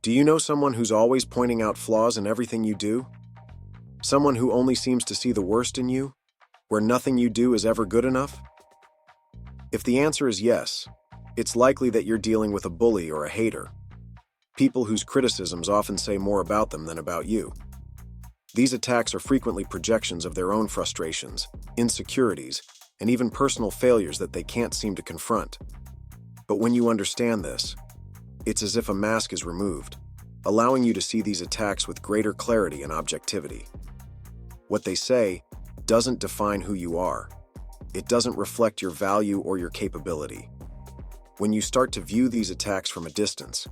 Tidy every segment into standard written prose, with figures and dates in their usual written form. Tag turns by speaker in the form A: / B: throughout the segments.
A: Do you know someone who's always pointing out flaws in everything you do? Someone who only seems to see the worst in you, where nothing you do is ever good enough? If the answer is yes, it's likely that you're dealing with a bully or a hater, people whose criticisms often say more about them than about you. These attacks are frequently projections of their own frustrations, insecurities, and even personal failures that they can't seem to confront. But when you understand this, it's as if a mask is removed, allowing you to see these attacks with greater clarity and objectivity. What they say doesn't define who you are. It doesn't reflect your value or your capability. When you start to view these attacks from a distance,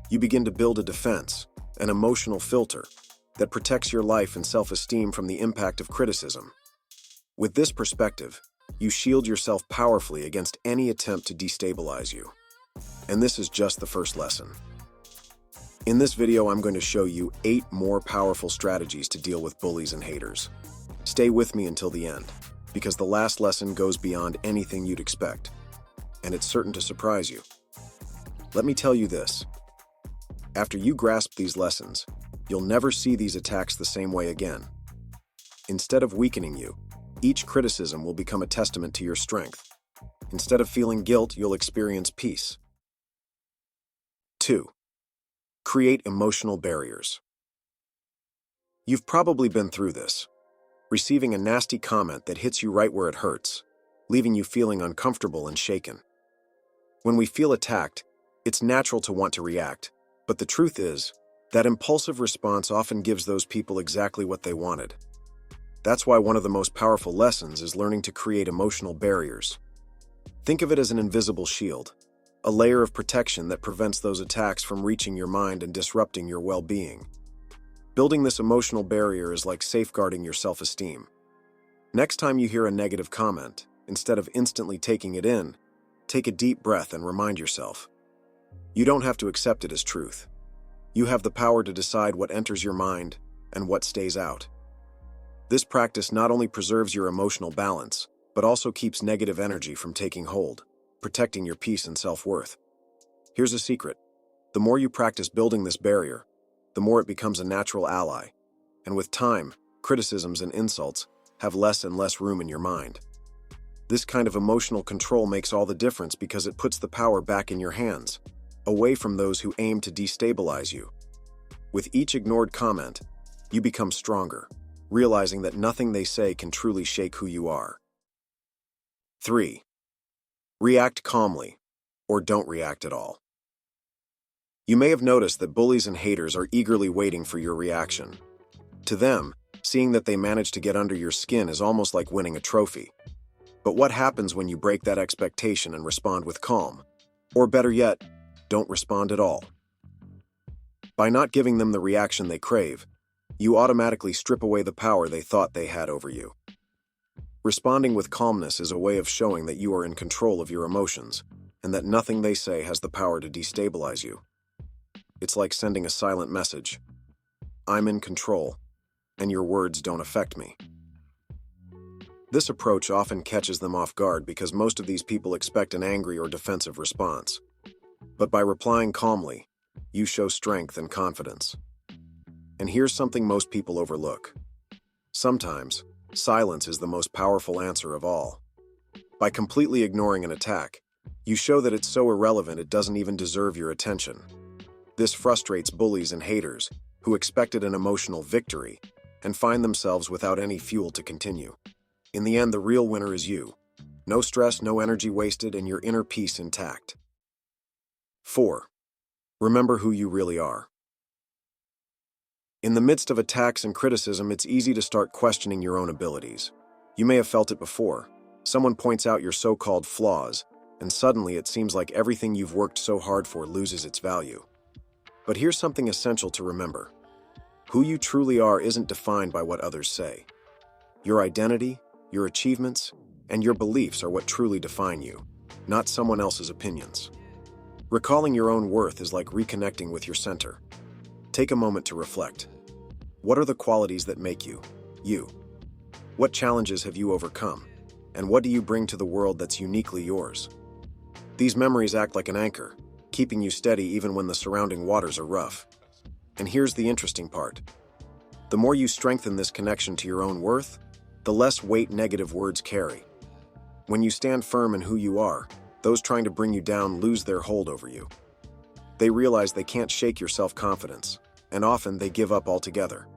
A: you begin to build a defense, an emotional filter, that protects your life and self-esteem from the impact of criticism. With this perspective, you shield yourself powerfully against any attempt to destabilize you. And this is just the first lesson. In this video, I'm going to show you 8 more powerful strategies to deal with bullies and haters. Stay with me until the end, because the last lesson goes beyond anything you'd expect, and it's certain to surprise you. Let me tell you this. After you grasp these lessons, you'll never see these attacks the same way again. Instead of weakening you, each criticism will become a testament to your strength. Instead of feeling guilt, you'll experience peace. 2. Create emotional barriers. You've probably been through this, receiving a nasty comment that hits you right where it hurts, leaving you feeling uncomfortable and shaken. When we feel attacked, it's natural to want to react, but the truth is, that impulsive response often gives those people exactly what they wanted. That's why one of the most powerful lessons is learning to create emotional barriers. Think of it as an invisible shield, a layer of protection that prevents those attacks from reaching your mind and disrupting your well-being. Building this emotional barrier is like safeguarding your self-esteem. Next time you hear a negative comment, instead of instantly taking it in, take a deep breath and remind yourself. You don't have to accept it as truth. You have the power to decide what enters your mind and what stays out. This practice not only preserves your emotional balance, but also keeps negative energy from taking hold, protecting your peace and self-worth. Here's a secret. The more you practice building this barrier, the more it becomes a natural ally. And with time, criticisms and insults have less and less room in your mind. This kind of emotional control makes all the difference because it puts the power back in your hands, away from those who aim to destabilize you. With each ignored comment, you become stronger, realizing that nothing they say can truly shake who you are. 3. React calmly, or don't react at all. You may have noticed that bullies and haters are eagerly waiting for your reaction. To them, seeing that they manage to get under your skin is almost like winning a trophy. But what happens when you break that expectation and respond with calm? Or better yet, don't respond at all. By not giving them the reaction they crave, you automatically strip away the power they thought they had over you. Responding with calmness is a way of showing that you are in control of your emotions, and that nothing they say has the power to destabilize you. It's like sending a silent message. I'm in control, and your words don't affect me. This approach often catches them off guard because most of these people expect an angry or defensive response. But by replying calmly, you show strength and confidence. And here's something most people overlook. Sometimes, silence is the most powerful answer of all. By completely ignoring an attack, you show that it's so irrelevant it doesn't even deserve your attention. This frustrates bullies and haters who expected an emotional victory and find themselves without any fuel to continue. In the end, the real winner is you. No stress, no energy wasted, and your inner peace intact. 4. Remember who you really are. In the midst of attacks and criticism, it's easy to start questioning your own abilities. You may have felt it before. Someone points out your so-called flaws, and suddenly it seems like everything you've worked so hard for loses its value. But here's something essential to remember. Who you truly are isn't defined by what others say. Your identity, your achievements, and your beliefs are what truly define you, not someone else's opinions. Recalling your own worth is like reconnecting with your center. Take a moment to reflect. What are the qualities that make you, you? What challenges have you overcome? And what do you bring to the world that's uniquely yours? These memories act like an anchor, keeping you steady even when the surrounding waters are rough. And here's the interesting part. The more you strengthen this connection to your own worth, the less weight negative words carry. When you stand firm in who you are, those trying to bring you down lose their hold over you. They realize they can't shake your self-confidence, and often they give up altogether.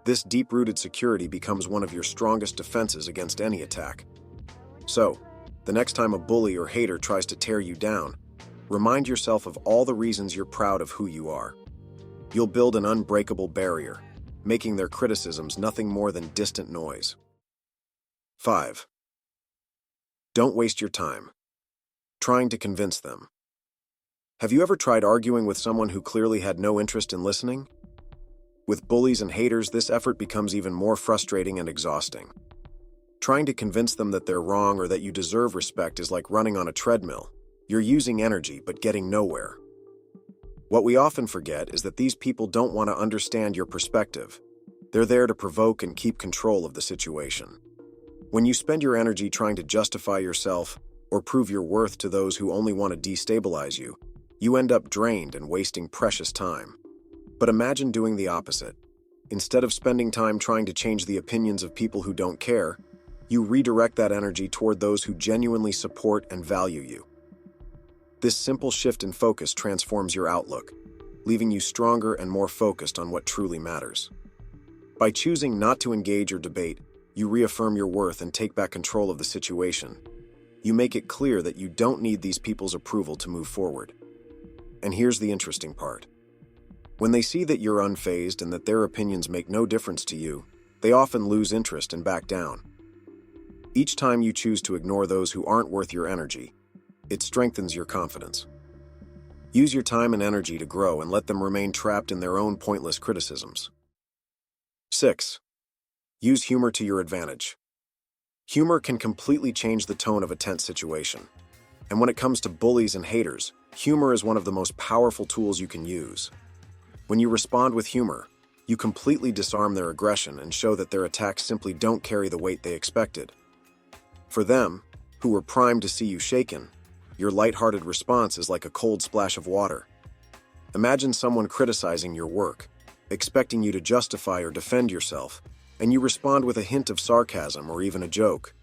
A: This deep-rooted security becomes one of your strongest defenses against any attack. So, the next time a bully or hater tries to tear you down, remind yourself of all the reasons you're proud of who you are. You'll build an unbreakable barrier, making their criticisms nothing more than distant noise. 5. Don't waste your time trying to convince them. Have you ever tried arguing with someone who clearly had no interest in listening? With bullies and haters, this effort becomes even more frustrating and exhausting. Trying to convince them that they're wrong or that you deserve respect is like running on a treadmill. You're using energy but getting nowhere. What we often forget is that these people don't want to understand your perspective. They're there to provoke and keep control of the situation. When you spend your energy trying to justify yourself or prove your worth to those who only want to destabilize you, you end up drained and wasting precious time. But imagine doing the opposite. Instead of spending time trying to change the opinions of people who don't care, you redirect that energy toward those who genuinely support and value you. This simple shift in focus transforms your outlook, leaving you stronger and more focused on what truly matters. By choosing not to engage or debate, you reaffirm your worth and take back control of the situation. You make it clear that you don't need these people's approval to move forward. And here's the interesting part. When they see that you're unfazed and that their opinions make no difference to you, they often lose interest and back down. Each time you choose to ignore those who aren't worth your energy, it strengthens your confidence. Use your time and energy to grow and let them remain trapped in their own pointless criticisms. 6. Use humor to your advantage. Humor can completely change the tone of a tense situation. And when it comes to bullies and haters, humor is one of the most powerful tools you can use. When you respond with humor, you completely disarm their aggression and show that their attacks simply don't carry the weight they expected. For them, who were primed to see you shaken, your lighthearted response is like a cold splash of water. Imagine someone criticizing your work, expecting you to justify or defend yourself, and you respond with a hint of sarcasm or even a joke.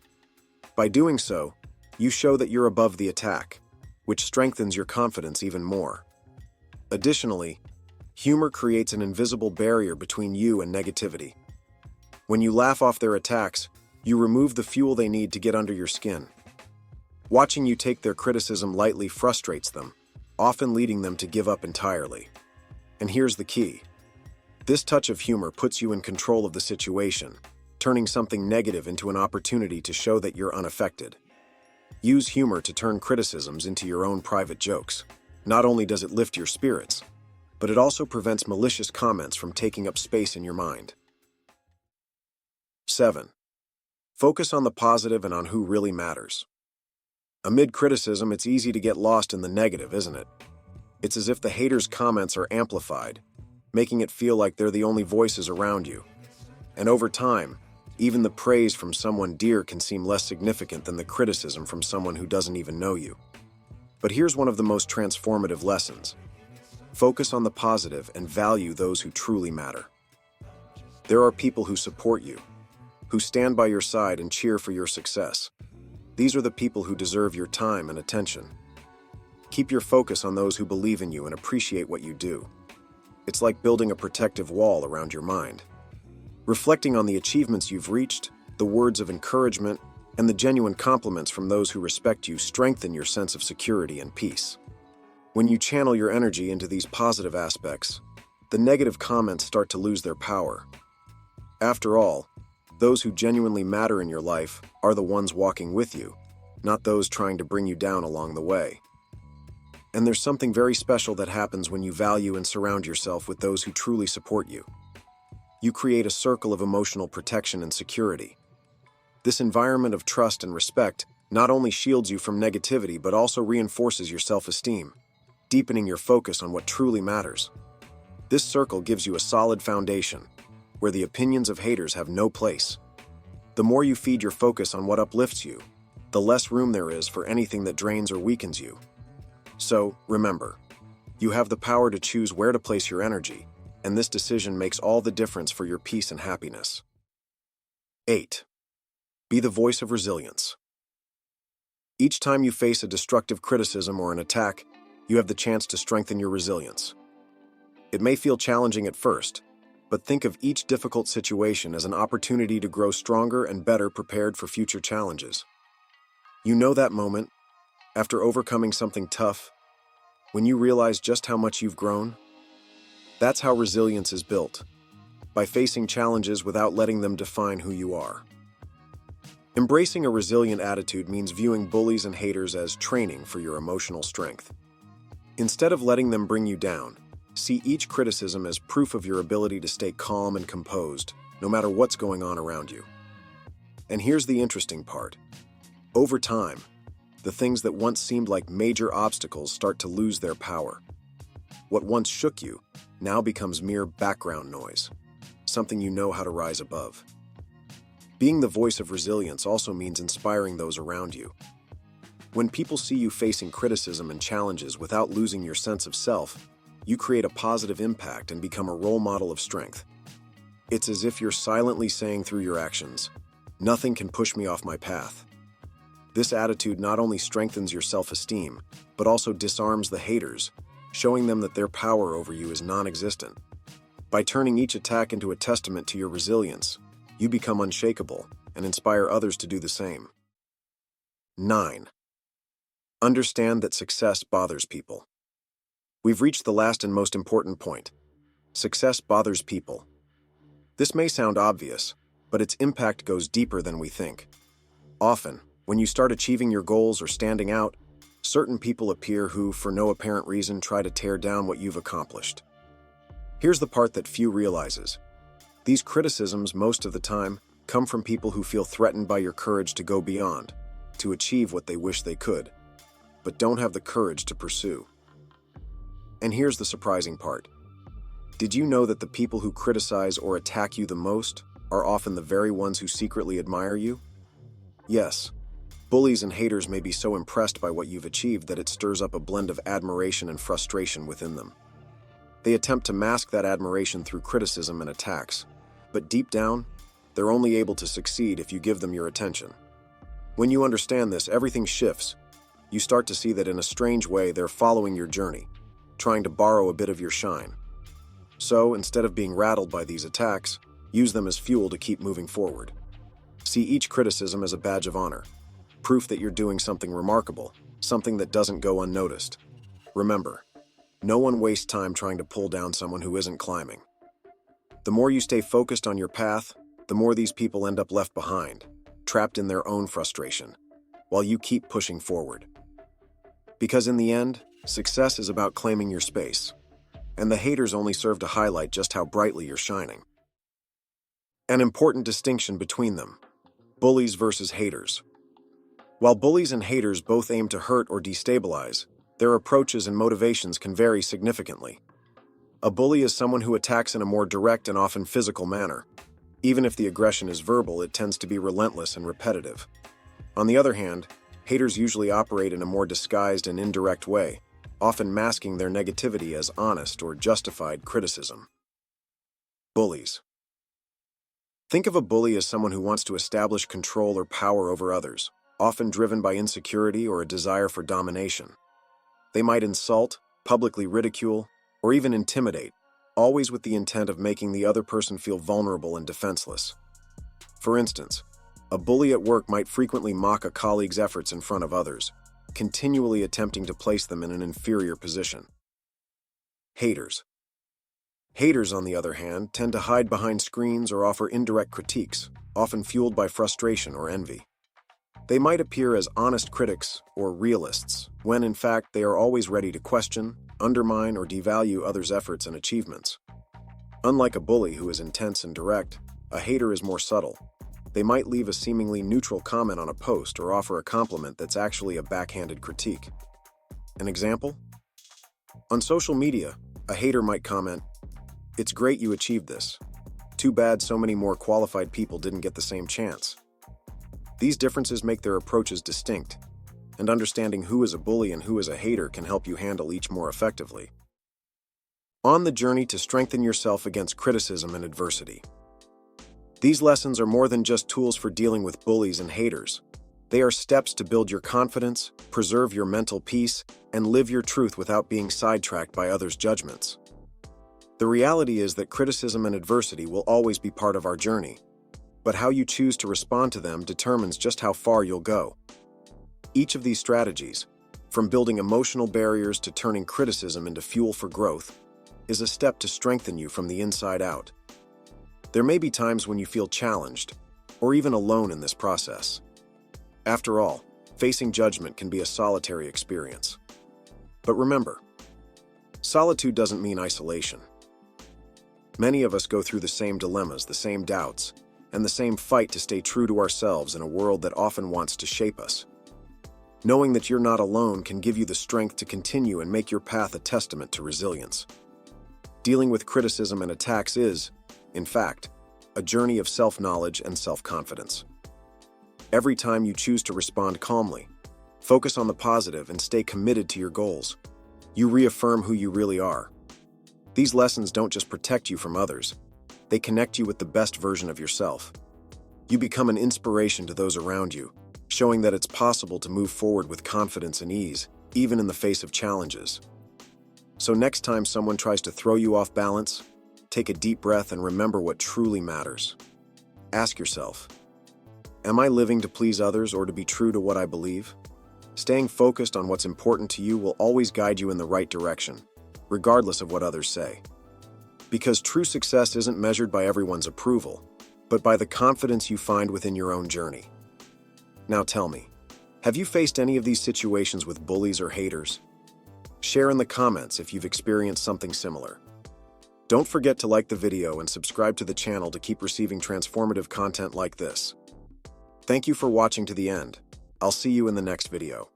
A: By doing so, you show that you're above the attack, which strengthens your confidence even more. Additionally, humor creates an invisible barrier between you and negativity. When you laugh off their attacks, you remove the fuel they need to get under your skin. Watching you take their criticism lightly frustrates them, often leading them to give up entirely. And here's the key. This touch of humor puts you in control of the situation, turning something negative into an opportunity to show that you're unaffected. Use humor to turn criticisms into your own private jokes. Not only does it lift your spirits, but it also prevents malicious comments from taking up space in your mind. 7. Focus on the positive and on who really matters. Amid criticism, it's easy to get lost in the negative, isn't it? It's as if the haters' comments are amplified, making it feel like they're the only voices around you. And over time, even the praise from someone dear can seem less significant than the criticism from someone who doesn't even know you. But here's one of the most transformative lessons. Focus on the positive and value those who truly matter. There are people who support you, who stand by your side and cheer for your success. These are the people who deserve your time and attention. Keep your focus on those who believe in you and appreciate what you do. It's like building a protective wall around your mind. Reflecting on the achievements you've reached, the words of encouragement, and the genuine compliments from those who respect you strengthen your sense of security and peace. When you channel your energy into these positive aspects, the negative comments start to lose their power. After all, those who genuinely matter in your life are the ones walking with you, not those trying to bring you down along the way. And there's something very special that happens when you value and surround yourself with those who truly support you. You create a circle of emotional protection and security. This environment of trust and respect not only shields you from negativity but also reinforces your self-esteem, deepening your focus on what truly matters. This circle gives you a solid foundation, where the opinions of haters have no place. The more you feed your focus on what uplifts you, the less room there is for anything that drains or weakens you. So, remember, you have the power to choose where to place your energy, and this decision makes all the difference for your peace and happiness. 8. Be the voice of resilience. Each time you face a destructive criticism or an attack, you have the chance to strengthen your resilience. It may feel challenging at first, but think of each difficult situation as an opportunity to grow stronger and better prepared for future challenges. You know that moment, after overcoming something tough, when you realize just how much you've grown? That's how resilience is built, by facing challenges without letting them define who you are. Embracing a resilient attitude means viewing bullies and haters as training for your emotional strength. Instead of letting them bring you down, see each criticism as proof of your ability to stay calm and composed, no matter what's going on around you. And here's the interesting part. Over time, the things that once seemed like major obstacles start to lose their power. What once shook you now becomes mere background noise, something you know how to rise above. Being the voice of resilience also means inspiring those around you. When people see you facing criticism and challenges without losing your sense of self, you create a positive impact and become a role model of strength. It's as if you're silently saying through your actions, "Nothing can push me off my path." This attitude not only strengthens your self-esteem, but also disarms the haters, showing them that their power over you is non-existent. By turning each attack into a testament to your resilience, you become unshakable and inspire others to do the same. 9. Understand that success bothers people. We've reached the last and most important point. Success bothers people. This may sound obvious, but its impact goes deeper than we think. Often, when you start achieving your goals or standing out, certain people appear who, for no apparent reason, try to tear down what you've accomplished. Here's the part that few realizes. These criticisms, most of the time, come from people who feel threatened by your courage to go beyond, to achieve what they wish they could, but don't have the courage to pursue. And here's the surprising part. Did you know that the people who criticize or attack you the most are often the very ones who secretly admire you? Yes, bullies and haters may be so impressed by what you've achieved that it stirs up a blend of admiration and frustration within them. They attempt to mask that admiration through criticism and attacks, but deep down, they're only able to succeed if you give them your attention. When you understand this, everything shifts. You start to see that in a strange way they're following your journey, trying to borrow a bit of your shine. So, instead of being rattled by these attacks, use them as fuel to keep moving forward. See each criticism as a badge of honor, proof that you're doing something remarkable, something that doesn't go unnoticed. Remember, no one wastes time trying to pull down someone who isn't climbing. The more you stay focused on your path, the more these people end up left behind, trapped in their own frustration, while you keep pushing forward. Because in the end, success is about claiming your space, and the haters only serve to highlight just how brightly you're shining. An important distinction between them: bullies versus haters. While bullies and haters both aim to hurt or destabilize, their approaches and motivations can vary significantly. A bully is someone who attacks in a more direct and often physical manner. Even if the aggression is verbal, it tends to be relentless and repetitive. On the other hand, haters usually operate in a more disguised and indirect way, often masking their negativity as honest or justified criticism. Bullies. Think of a bully as someone who wants to establish control or power over others, often driven by insecurity or a desire for domination. They might insult, publicly ridicule, or even intimidate, always with the intent of making the other person feel vulnerable and defenseless. For instance, a bully at work might frequently mock a colleague's efforts in front of others, continually attempting to place them in an inferior position. Haters. Haters, on the other hand, tend to hide behind screens or offer indirect critiques, often fueled by frustration or envy. They might appear as honest critics or realists, when in fact they are always ready to question, undermine, or devalue others' efforts and achievements. Unlike a bully who is intense and direct, a hater is more subtle. They might leave a seemingly neutral comment on a post or offer a compliment that's actually a backhanded critique. An example? On social media, a hater might comment, "It's great you achieved this. Too bad so many more qualified people didn't get the same chance." These differences make their approaches distinct, and understanding who is a bully and who is a hater can help you handle each more effectively. on the journey to strengthen yourself against criticism and adversity. These lessons are more than just tools for dealing with bullies and haters. They are steps to build your confidence, preserve your mental peace, and live your truth without being sidetracked by others' judgments. The reality is that criticism and adversity will always be part of our journey, but how you choose to respond to them determines just how far you'll go. Each of these strategies, from building emotional barriers to turning criticism into fuel for growth, is a step to strengthen you from the inside out. There may be times when you feel challenged, or even alone in this process. After all, facing judgment can be a solitary experience. But remember, solitude doesn't mean isolation. Many of us go through the same dilemmas, the same doubts, and the same fight to stay true to ourselves in a world that often wants to shape us. Knowing that you're not alone can give you the strength to continue and make your path a testament to resilience. Dealing with criticism and attacks is, in fact, a journey of self-knowledge and self-confidence. Every time you choose to respond calmly, focus on the positive, and stay committed to your goals, you reaffirm who you really are. These lessons don't just protect you from others, they connect you with the best version of yourself. You become an inspiration to those around you, showing that it's possible to move forward with confidence and ease, even in the face of challenges. So next time someone tries to throw you off balance, take a deep breath and remember what truly matters. Ask yourself, am I living to please others or to be true to what I believe? Staying focused on what's important to you will always guide you in the right direction, regardless of what others say. Because true success isn't measured by everyone's approval, but by the confidence you find within your own journey. Now tell me, have you faced any of these situations with bullies or haters? Share in the comments if you've experienced something similar. Don't forget to like the video and subscribe to the channel to keep receiving transformative content like this. Thank you for watching to the end. I'll see you in the next video.